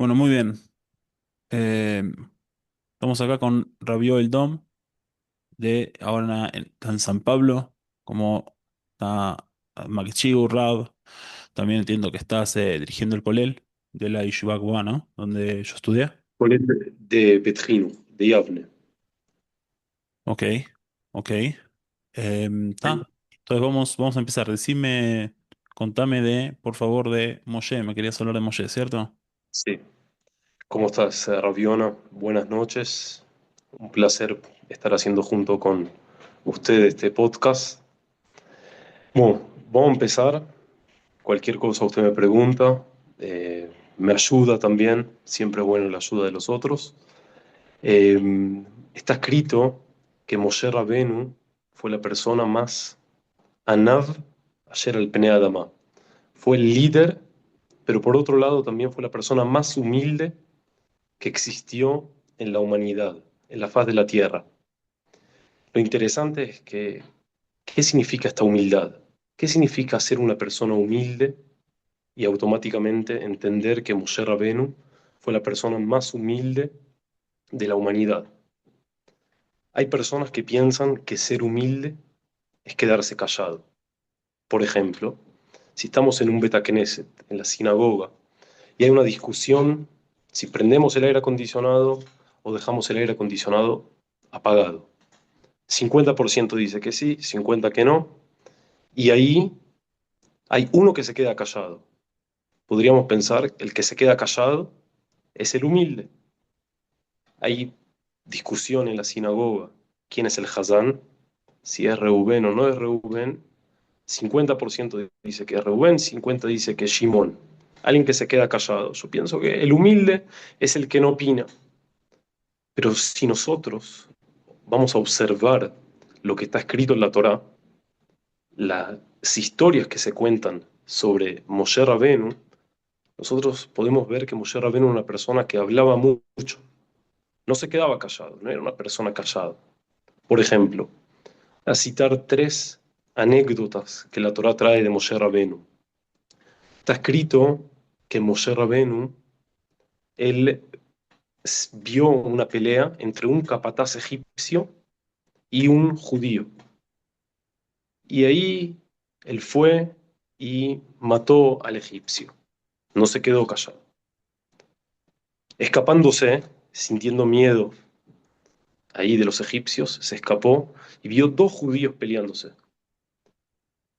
Bueno, muy bien. Eh, Estamos acá con Rabio El Dom de ahora en San Pablo, como está Makichiu, Rab. También entiendo que estás dirigiendo el Colel de la Yeshiva Cubana, ¿no? Donde yo estudié. De Petrino, de Yavne. Ok, ok. Está. Entonces vamos a empezar. Contame por favor, de Moshe. Me querías hablar de Moshe, ¿cierto? Sí. ¿Cómo estás, Raviona? Buenas noches. Un placer estar haciendo junto con usted este podcast. Bueno, vamos a empezar. Cualquier cosa usted me pregunta. Me ayuda también. Siempre es bueno la ayuda de los otros. Eh, Está escrito que Moshe Rabenu fue la persona más Anav ayer al Pnei Adama. Fue el líder, pero por otro lado también fue la persona más humilde que existió en la humanidad, en la faz de la tierra. Lo interesante es que, ¿qué significa esta humildad? ¿Qué significa ser una persona humilde y automáticamente entender que Moshe Rabenu fue la persona más humilde de la humanidad? Hay personas que piensan que ser humilde es quedarse callado. Por ejemplo, si estamos en un Beta Knesset, en la sinagoga, y hay una discusión si prendemos el aire acondicionado o dejamos el aire acondicionado apagado. 50% dice que sí, 50% que no, y ahí hay uno que se queda callado. Podríamos pensar que el que se queda callado es el humilde. Hay discusión en la sinagoga. ¿Quién es el Hazán? Si es Reubén o no es Reubén. 50% dice que es Reubén, 50% dice que es Shimón. Alguien que se queda callado. Yo pienso que el humilde es el que no opina. Pero si nosotros vamos a observar lo que está escrito en la Torá, las historias que se cuentan sobre Moshe Rabenu, nosotros podemos ver que Moshe Rabenu era una persona que hablaba mucho, no se quedaba callado, no era una persona callada. Por ejemplo, a citar tres anécdotas que la Torá trae de Moshe Rabenu. Está escrito que Moshe Rabenu, él vio una pelea entre un capataz egipcio y un judío. Y ahí él fue y mató al egipcio. No se quedó callado. Escapándose, sintiendo miedo ahí de los egipcios, se escapó y vio dos judíos peleándose.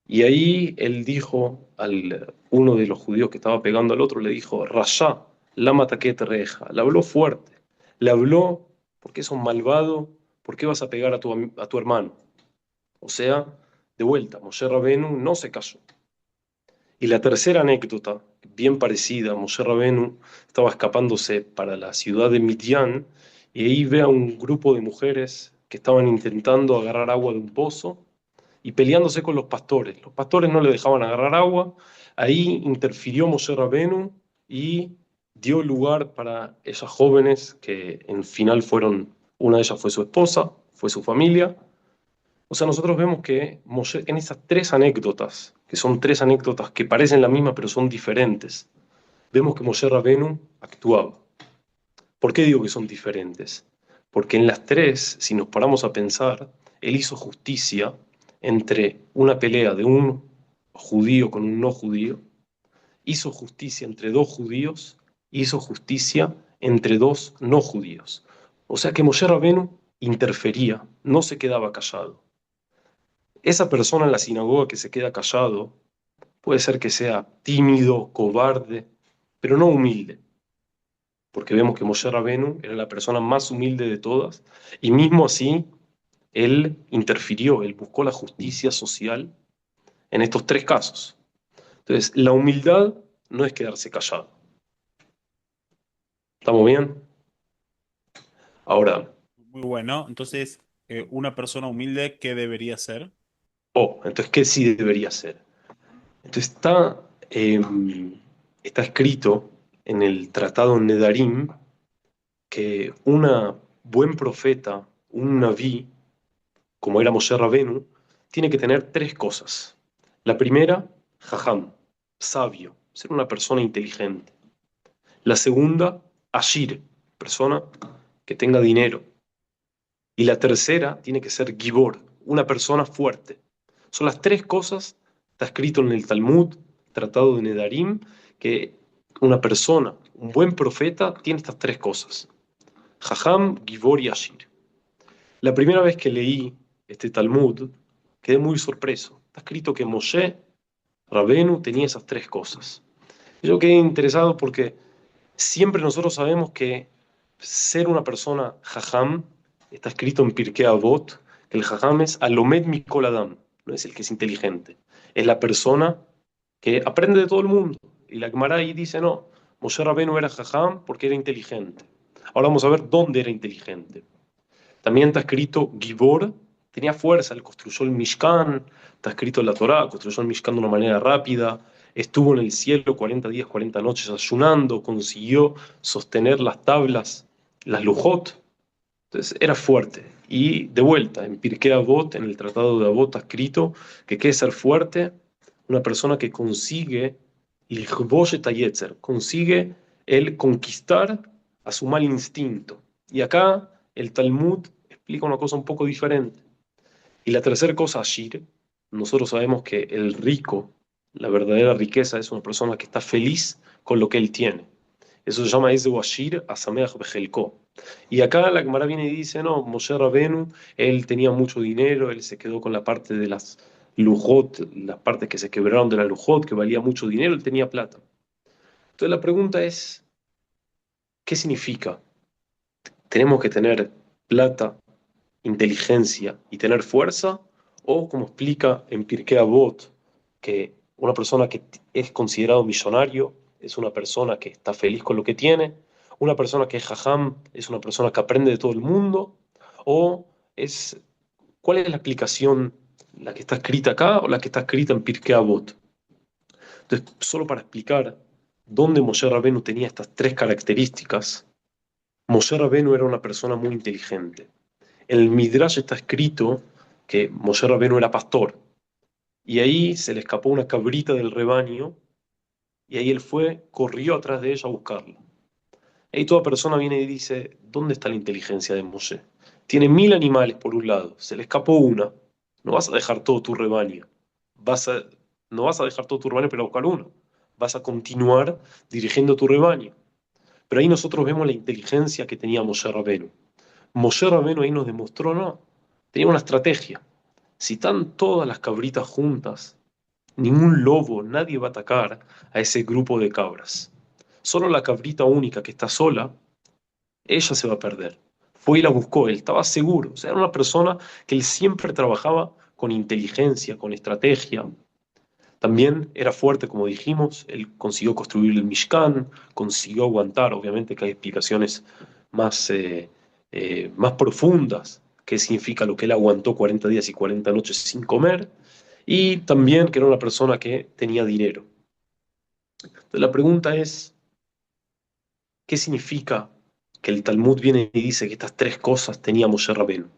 Y ahí él dijo al uno de los judíos que estaba pegando al otro, le dijo, Rasha, lama taquet reja. Le habló fuerte. Le habló, ¿por qué sos malvado? ¿Por qué vas a pegar a tu hermano? O sea, de vuelta, Moshe Rabenu no se cayó. Y la tercera anécdota, bien parecida, Moshe Rabenu estaba escapándose para la ciudad de Midian y ahí ve a un grupo de mujeres que estaban intentando agarrar agua de un pozo y peleándose con los pastores. Los pastores no le dejaban agarrar agua, ahí interfirió Moshe Rabenu y dio lugar para esas jóvenes que en final fueron, una de ellas fue su esposa, fue su familia. O sea, nosotros vemos que Moshe, en esas tres anécdotas, que son tres anécdotas que parecen la misma pero son diferentes, vemos que Moshe Rabenu actuaba. ¿Por qué digo que son diferentes? Porque en las tres, si nos paramos a pensar, él hizo justicia entre una pelea de un judío con un no judío, hizo justicia entre dos judíos, hizo justicia entre dos no judíos. O sea que Moshe Rabenu interfería, no se quedaba callado. Esa persona en la sinagoga que se queda callado puede ser que sea tímido, cobarde, pero no humilde, porque vemos que Moshe Rabenu era la persona más humilde de todas, y mismo así él interfirió, él buscó la justicia social en estos tres casos. Entonces, la humildad no es quedarse callado. ¿Estamos bien? Ahora, Muy bueno. Entonces, una persona humilde, ¿qué debería ser? entonces, ¿qué sí debería hacer? Entonces, está escrito en el tratado Nedarim que un buen profeta, un naví, como era Moshe Rabenu, tiene que tener tres cosas. La primera, jajam, sabio, ser una persona inteligente. La segunda, Ashir, persona que tenga dinero. Y la tercera tiene que ser Gibor, una persona fuerte. Son las tres cosas, está escrito en el Talmud, Tratado de Nedarim, que una persona, un buen profeta, tiene estas tres cosas. Jajam, Gibor y Ashir. La primera vez que leí este Talmud, quedé muy sorpreso. Está escrito que Moshe Rabenu tenía esas tres cosas. Yo quedé interesado porque siempre nosotros sabemos que ser una persona jajam está escrito en Pirkei Avot, que el jajam es Alomed Mikol Adam, no es el que es inteligente, es la persona que aprende de todo el mundo. Y la Gemara ahí dice, no, Moshe Rabenu era jajam porque era inteligente. Ahora vamos a ver dónde era inteligente. También está escrito Gibor, tenía fuerza, él construyó el Mishkan, está escrito en la Torá, construyó el Mishkan de una manera rápida, estuvo en el cielo 40 días, 40 noches ayunando, consiguió sostener las tablas, las Lujot, entonces era fuerte. Y de vuelta, en Pirkei Avot, en el Tratado de Avot, está escrito que qué es ser fuerte, una persona que consigue Lichvosh et hayetzer, consigue el conquistar a su mal instinto. Y acá el Talmud explica una cosa un poco diferente. Y la tercera cosa, Ashir, nosotros sabemos que el rico, la verdadera riqueza es una persona que está feliz con lo que él tiene. Eso se llama Ezeu Ashir Asameach Bejelko. Y acá la Gemara viene y dice, no, Moshe Rabenu, él tenía mucho dinero, él se quedó con la parte de las lujot, las partes que se quebraron de la lujot, que valía mucho dinero, él tenía plata. Entonces la pregunta es, ¿qué significa? ¿Tenemos que tener plata, inteligencia y tener fuerza? O como explica en Pirkei Avot, que una persona que es considerado millonario es una persona que está feliz con lo que tiene, una persona que es jajam es una persona que aprende de todo el mundo, o es, ¿cuál es la explicación? ¿La que está escrita acá o la que está escrita en Pirkei Avot? Entonces, solo para explicar dónde Moshe Rabenu tenía estas tres características, Moshe Rabenu era una persona muy inteligente. En el Midrash está escrito que Moshe Rabenu era pastor, y ahí se le escapó una cabrita del rebaño, y ahí él fue, corrió atrás de ella a buscarla. Ahí toda persona viene y dice, ¿dónde está la inteligencia de Moshe? Tiene 1000 animales por un lado, se le escapó una, no vas a dejar todo tu rebaño, vas a, no vas a dejar todo tu rebaño para buscar uno, vas a continuar dirigiendo tu rebaño. Pero ahí nosotros vemos la inteligencia que tenía Moshe Rabenu. Moshe Rabenu ahí nos demostró, no, tenía una estrategia. Si están todas las cabritas juntas, ningún lobo, nadie va a atacar a ese grupo de cabras. Solo la cabrita única que está sola, ella se va a perder. Fue y la buscó, él estaba seguro. O sea, era una persona que él siempre trabajaba con inteligencia, con estrategia. También era fuerte, como dijimos, él consiguió construir el Mishkan, consiguió aguantar, obviamente que hay explicaciones más, más profundas, qué significa lo que él aguantó 40 días y 40 noches sin comer, y también que era una persona que tenía dinero. Entonces la pregunta es, ¿qué significa que el Talmud viene y dice que estas tres cosas tenía Moshe Rabenu?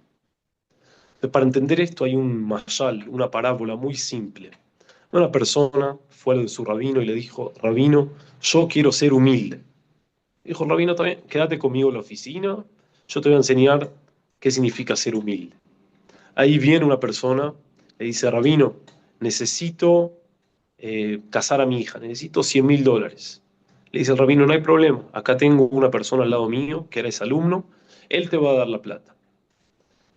Entonces, para entender esto hay un mashal, una parábola muy simple. Una persona fue a lo de su rabino y le dijo, rabino, yo quiero ser humilde. Dijo, rabino, también, quédate conmigo en la oficina, yo te voy a enseñar qué significa ser humilde. Ahí viene una persona, le dice, rabino, necesito casar a mi hija, necesito $100.000. Le dice el rabino, no hay problema, acá tengo una persona al lado mío, que era ese alumno, él te va a dar la plata.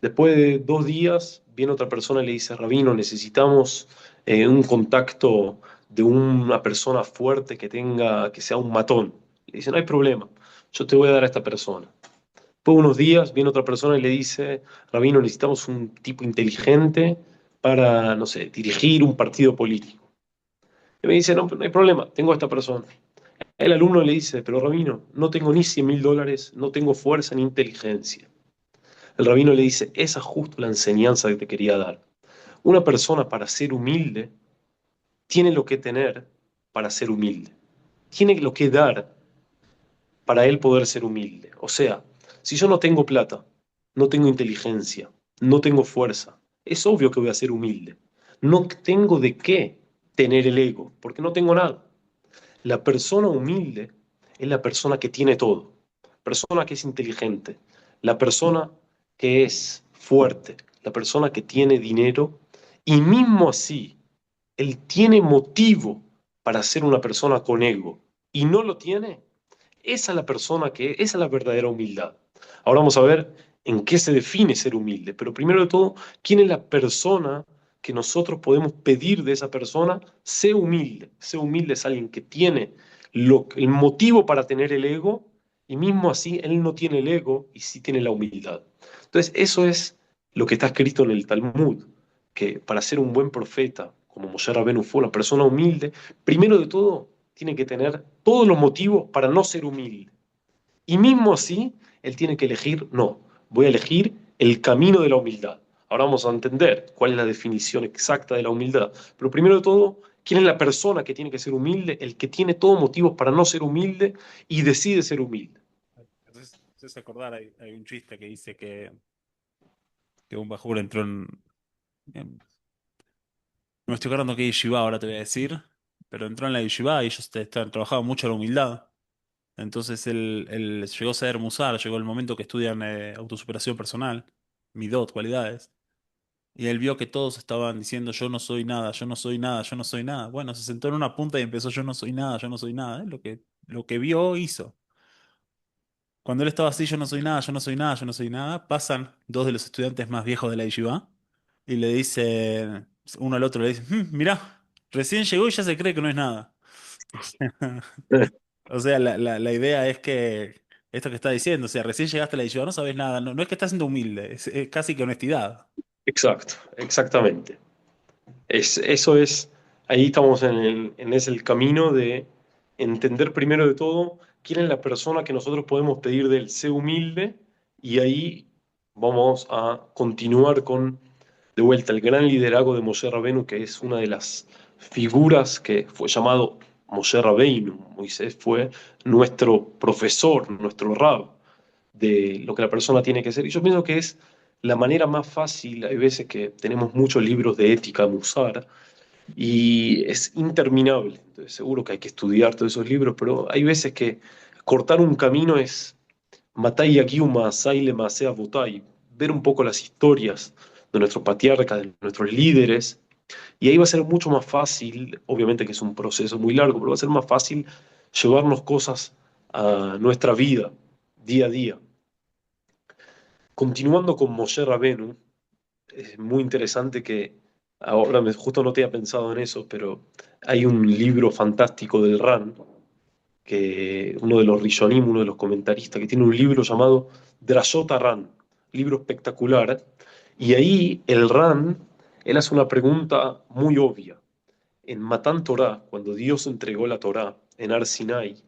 Después de 2 días, viene otra persona y le dice, rabino, necesitamos un contacto de una persona fuerte que tenga, que sea un matón. Le dice, no hay problema, yo te voy a dar a esta persona. Después de unos días, viene otra persona y le dice, rabino, necesitamos un tipo inteligente para, no sé, dirigir un partido político. Y me dice, no, no hay problema, tengo a esta persona. El alumno le dice, pero rabino, no tengo ni $100.000, no tengo fuerza ni inteligencia. El rabino le dice, esa es justo la enseñanza que te quería dar. Una persona para ser humilde tiene lo que tener para ser humilde. Tiene lo que dar para él poder ser humilde. O sea, si yo no tengo plata, no tengo inteligencia, no tengo fuerza, es obvio que voy a ser humilde. No tengo de qué tener el ego, porque no tengo nada. La persona humilde es la persona que tiene todo, persona que es inteligente, la persona que es fuerte, la persona que tiene dinero, y mismo así, él tiene motivo para ser una persona con ego y no lo tiene. Esa es la persona esa es la verdadera humildad. Ahora vamos a ver en qué se define ser humilde, pero primero de todo, ¿quién es la persona que nosotros podemos pedir de esa persona? Sé humilde. Sé humilde es alguien que tiene el motivo para tener el ego y mismo así él no tiene el ego y sí tiene la humildad. Entonces, eso es lo que está escrito en el Talmud, que para ser un buen profeta, como Moshe Rabbeinu fue una persona humilde, primero de todo tiene que tener todos los motivos para no ser humilde. Y mismo así, él tiene que elegir, no, voy a elegir el camino de la humildad. Ahora vamos a entender cuál es la definición exacta de la humildad. Pero primero de todo, ¿quién es la persona que tiene que ser humilde? El que tiene todos motivos para no ser humilde y decide ser humilde. Entonces acordar, hay un chiste que dice que un bajur entró no me estoy acordando qué yeshiva ahora te voy a decir, pero entró en la yeshiva y ellos trabajaban mucho la humildad. Entonces él llegó a ser musar, llegó el momento que estudian autosuperación personal, midot, cualidades. Y él vio que todos estaban diciendo yo no soy nada, yo no soy nada, yo no soy nada. Bueno, se sentó en una punta y empezó yo no soy nada, yo no soy nada. Lo que vio, hizo. Cuando él estaba así, yo no soy nada, yo no soy nada, yo no soy nada, pasan dos de los estudiantes más viejos de la yeshiva y le dicen, uno al otro le dice, mirá, recién llegó y ya se cree que no es nada. O sea, la idea es que esto que está diciendo, o sea, recién llegaste a la yeshiva, no sabes nada, no es que estás siendo humilde, es casi que honestidad. Exacto, exactamente. Eso es, ahí estamos en ese el camino de entender primero de todo quién es la persona que nosotros podemos pedir del ser humilde y ahí vamos a continuar con, de vuelta, el gran liderazgo de Moshe Rabbeinu, que es una de las figuras que fue llamado Moshe Rabbeinu. Moisés fue nuestro profesor, nuestro rab de lo que la persona tiene que ser. Y yo pienso que es la manera más fácil. Hay veces que tenemos muchos libros de ética, musar, y es interminable. Entonces, seguro que hay que estudiar todos esos libros, pero hay veces que cortar un camino es matai yagiuma, saile masea votai, ver un poco las historias de nuestros patriarcas, de nuestros líderes, y ahí va a ser mucho más fácil, obviamente que es un proceso muy largo, pero va a ser más fácil llevarnos cosas a nuestra vida, día a día. Continuando con Moshe Rabenu, es muy interesante que ahora justo no te había pensado en eso, pero hay un libro fantástico del RAN, que uno de los Rishonim, uno de los comentaristas, que tiene un libro llamado Drashot RAN, libro espectacular, y ahí el RAN, él hace una pregunta muy obvia. En Matan Torah, cuando Dios entregó la Torah en Ar Sinai,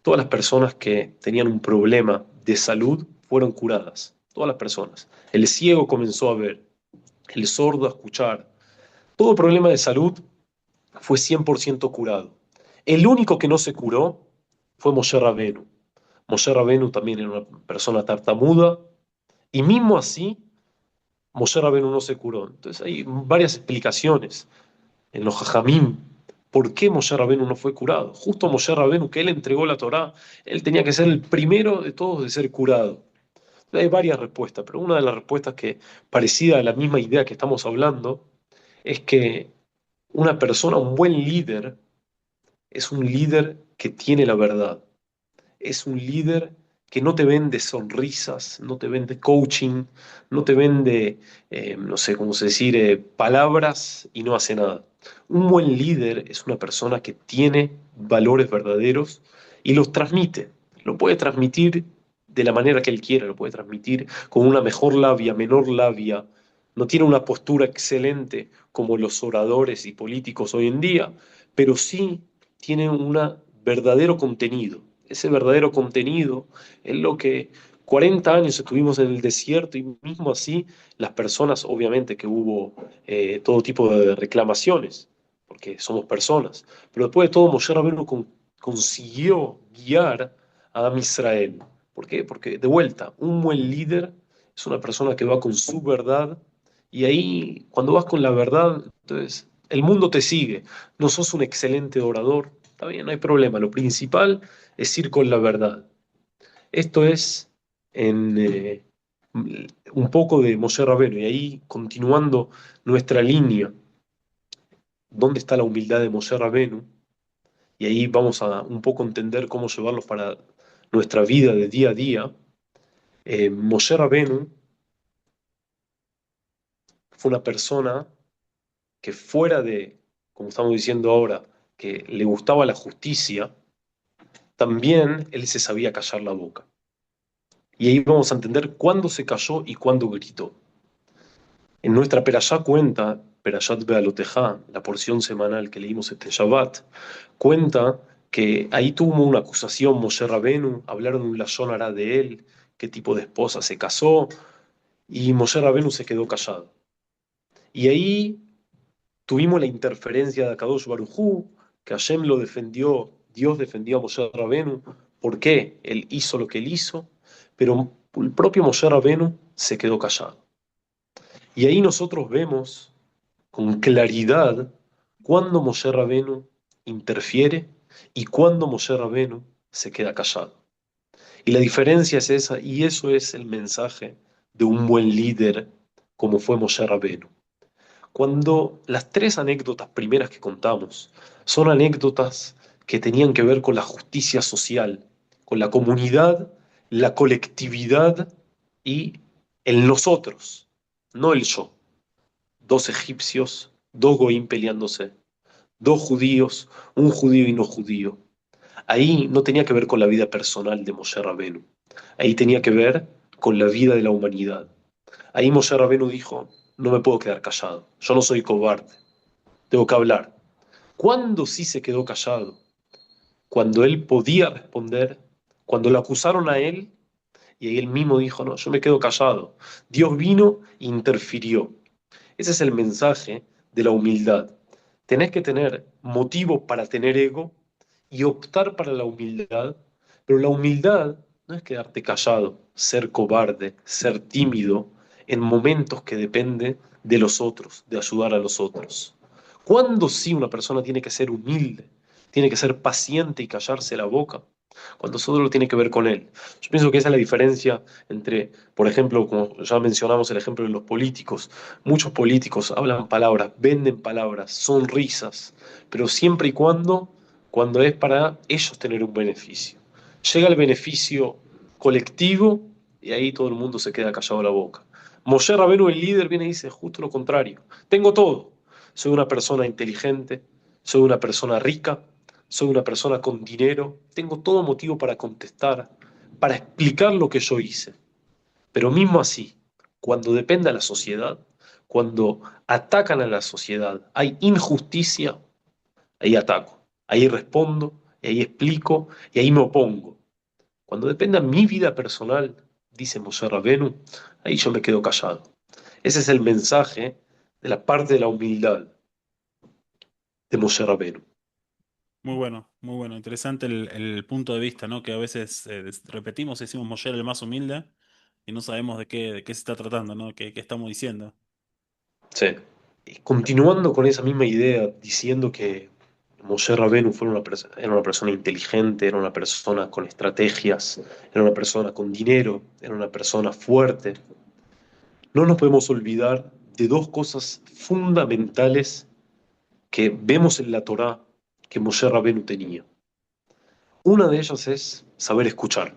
todas las personas que tenían un problema de salud fueron curadas, todas las personas. El ciego comenzó a ver, el sordo a escuchar. Todo problema de salud fue 100% curado. El único que no se curó fue Moshe Rabenu. Moshe Rabenu también era una persona tartamuda y mismo así Moshe Rabenu no se curó. Entonces hay varias explicaciones en los Jajamim. ¿Por qué Moshe Rabenu no fue curado? Justo Moshe Rabenu, que él entregó la Torá, él tenía que ser el primero de todos de ser curado. Hay varias respuestas, pero una de las respuestas que, parecida a la misma idea que estamos hablando, es que una persona, un buen líder, es un líder que tiene la verdad. Es un líder que no te vende sonrisas, no te vende coaching, no te vende, no sé cómo se decir, palabras y no hace nada. Un buen líder es una persona que tiene valores verdaderos y los transmite. Lo puede transmitir de la manera que él quiera, lo puede transmitir con una mejor labia, menor labia. No tiene una postura excelente como los oradores y políticos hoy en día, pero sí tiene un verdadero contenido. Ese verdadero contenido es lo que 40 años estuvimos en el desierto y mismo así las personas, obviamente que hubo todo tipo de reclamaciones, porque somos personas, pero después de todo Moshe Rabbeinu consiguió guiar a Am Israel. ¿Por qué? Porque de vuelta, un buen líder es una persona que va con su verdad y ahí cuando vas con la verdad, entonces el mundo te sigue. No sos un excelente orador, está bien, no hay problema. Lo principal es ir con la verdad. Esto es en un poco de Moshe Rabbeinu. Y ahí, continuando nuestra línea, ¿dónde está la humildad de Moshe Rabbeinu? Y ahí vamos a un poco entender cómo llevarlos para nuestra vida de día a día. Moshe Rabbeinu fue una persona que fuera de, como estamos diciendo ahora, que le gustaba la justicia, también él se sabía callar la boca. Y ahí vamos a entender cuándo se calló y cuándo gritó. En nuestra Perashá cuenta, Perashat Bealotejá, la porción semanal que leímos este Shabbat, cuenta que ahí tuvo una acusación Moshe Rabenu, hablaron un lashon hará de él, qué tipo de esposa se casó, y Moshe Rabenu se quedó callado. Y ahí tuvimos la interferencia de Akadosh Barujú, que Hashem lo defendió, Dios defendió a Moshe Rabenu, ¿por qué? Él hizo lo que él hizo, pero el propio Moshe Rabenu se quedó callado. Y ahí nosotros vemos con claridad cuándo Moshe Rabenu interfiere y cuándo Moshe Rabenu se queda callado. Y la diferencia es esa, y eso es el mensaje de un buen líder como fue Moshe Rabenu. Cuando las tres anécdotas primeras que contamos son anécdotas que tenían que ver con la justicia social, con la comunidad, la colectividad y el nosotros, no el yo. Dos egipcios, dos goín peleándose, dos judíos, un judío y no judío. Ahí no tenía que ver con la vida personal de Moshe Rabenu. Ahí tenía que ver con la vida de la humanidad. Ahí Moshe Rabenu dijo, no me puedo quedar callado, yo no soy cobarde, tengo que hablar. ¿Cuándo sí se quedó callado? Cuando él podía responder, cuando lo acusaron a él, y ahí él mismo dijo, no, yo me quedo callado. Dios vino e interfirió. Ese es el mensaje de la humildad. Tenés que tener motivo para tener ego y optar para la humildad, pero la humildad no es quedarte callado, ser cobarde, ser tímido en momentos que depende de los otros, de ayudar a los otros. ¿Cuándo sí una persona tiene que ser humilde, tiene que ser paciente y callarse la boca? Cuando solo tiene que ver con él. Yo pienso que esa es la diferencia entre, por ejemplo, como ya mencionamos el ejemplo de los políticos, muchos políticos hablan palabras, venden palabras, son risas, pero siempre y cuando es para ellos tener un beneficio. Llega el beneficio colectivo y ahí todo el mundo se queda callado la boca. Moshe Rabenu, el líder, viene y dice justo lo contrario. Tengo todo. Soy una persona inteligente, soy una persona rica, soy una persona con dinero, tengo todo motivo para contestar, para explicar lo que yo hice. Pero mismo así, cuando depende a la sociedad, cuando atacan a la sociedad, hay injusticia, ahí ataco, ahí respondo, y ahí explico, y ahí me opongo. Cuando dependa mi vida personal, dice Moshe Rabenu, ahí yo me quedo callado. Ese es el mensaje de la parte de la humildad de Moshe Rabenu. Muy bueno, interesante el punto de vista, ¿no? Que a veces repetimos y decimos Moshe era el más humilde y no sabemos de qué se está tratando, ¿no? Qué estamos diciendo. Sí. Y continuando con esa misma idea, diciendo que Moshe Rabenu era una persona inteligente, era una persona con estrategias, era una persona con dinero, era una persona fuerte, no nos podemos olvidar de dos cosas fundamentales que vemos en la Torá que Moshe Rabenu tenía. Una de ellas es saber escuchar.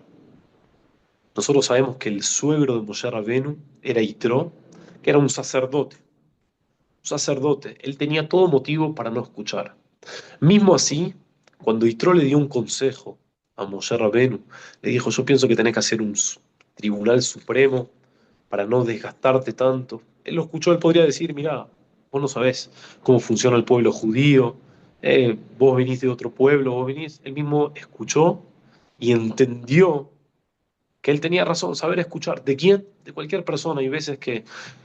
Nosotros sabemos que el suegro de Moshe Rabenu era Yitro, que era un sacerdote. Un sacerdote. Él tenía todo motivo para no escuchar. Mismo así, cuando Yitro le dio un consejo a Moshe Rabenu, le dijo, yo pienso que tenés que hacer un tribunal supremo para no desgastarte tanto. Él lo escuchó, él podría decir, mirá, vos no sabés cómo funciona el pueblo judío, vos venís de otro pueblo, vos venís, él mismo escuchó y entendió que él tenía razón, saber escuchar. ¿De quién? De cualquier persona. Hay veces que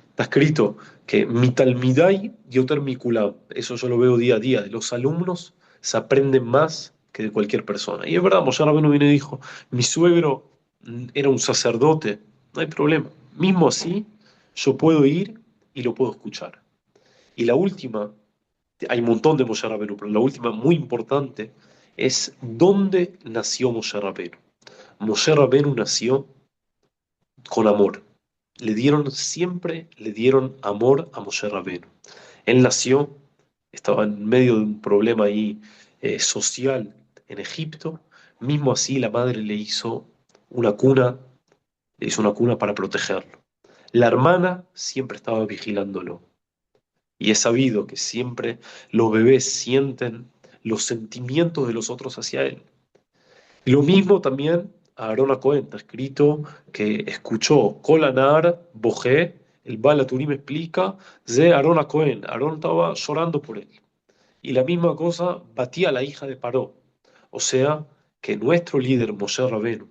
está escrito que mi talmidai yoter mi kulab. Eso yo lo veo día a día. De los alumnos se aprenden más que de cualquier persona. Y es verdad, Moshe Rabbeinu vino y dijo, mi suegro era un sacerdote, no hay problema. Mismo así, yo puedo ir y lo puedo escuchar. Y la última, hay un montón de Moshe Rabbeinu, pero la última muy importante es dónde nació Moshe Rabbeinu. Moshe Rabbeinu nació con amor. Siempre le dieron amor a Moshe Rabbeinu. Él nació, estaba en medio de un problema ahí social en Egipto. Mismo así la madre una cuna, le hizo una cuna para protegerlo. La hermana siempre estaba vigilándolo. Y es sabido que siempre los bebés sienten los sentimientos de los otros hacia él. Lo mismo también a Aarón Cohen, está escrito que escuchó Kolanar, Bojé, el Bala Turim explica, de Aarón Cohen. Aarón estaba llorando por él. Y la misma cosa batía a la hija de Paró. O sea, que nuestro líder Moshe Rabenu,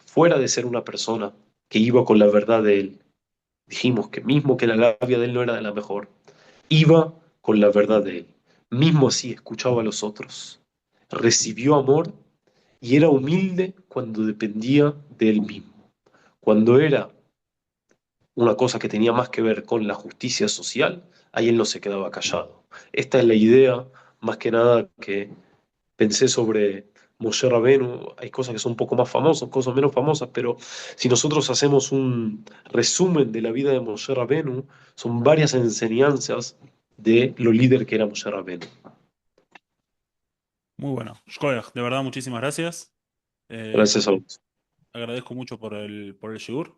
fuera de ser una persona que iba con la verdad de él, dijimos que mismo que la labia de él no era de la mejor, iba con la verdad de él. Mismo así escuchaba a los otros. Recibió amor y era humilde cuando dependía de él mismo. Cuando era una cosa que tenía más que ver con la justicia social, ahí él no se quedaba callado. Esta es la idea, más que nada, que pensé sobre Moshe Rabenu. Hay cosas que son un poco más famosas, cosas menos famosas, pero si nosotros hacemos un resumen de la vida de Moshe Rabenu, son varias enseñanzas de lo líder que era Moshe Rabenu. Muy bueno. Shkoyach, de verdad, muchísimas gracias. Eh, Gracias a vos. agradezco mucho por el shiur.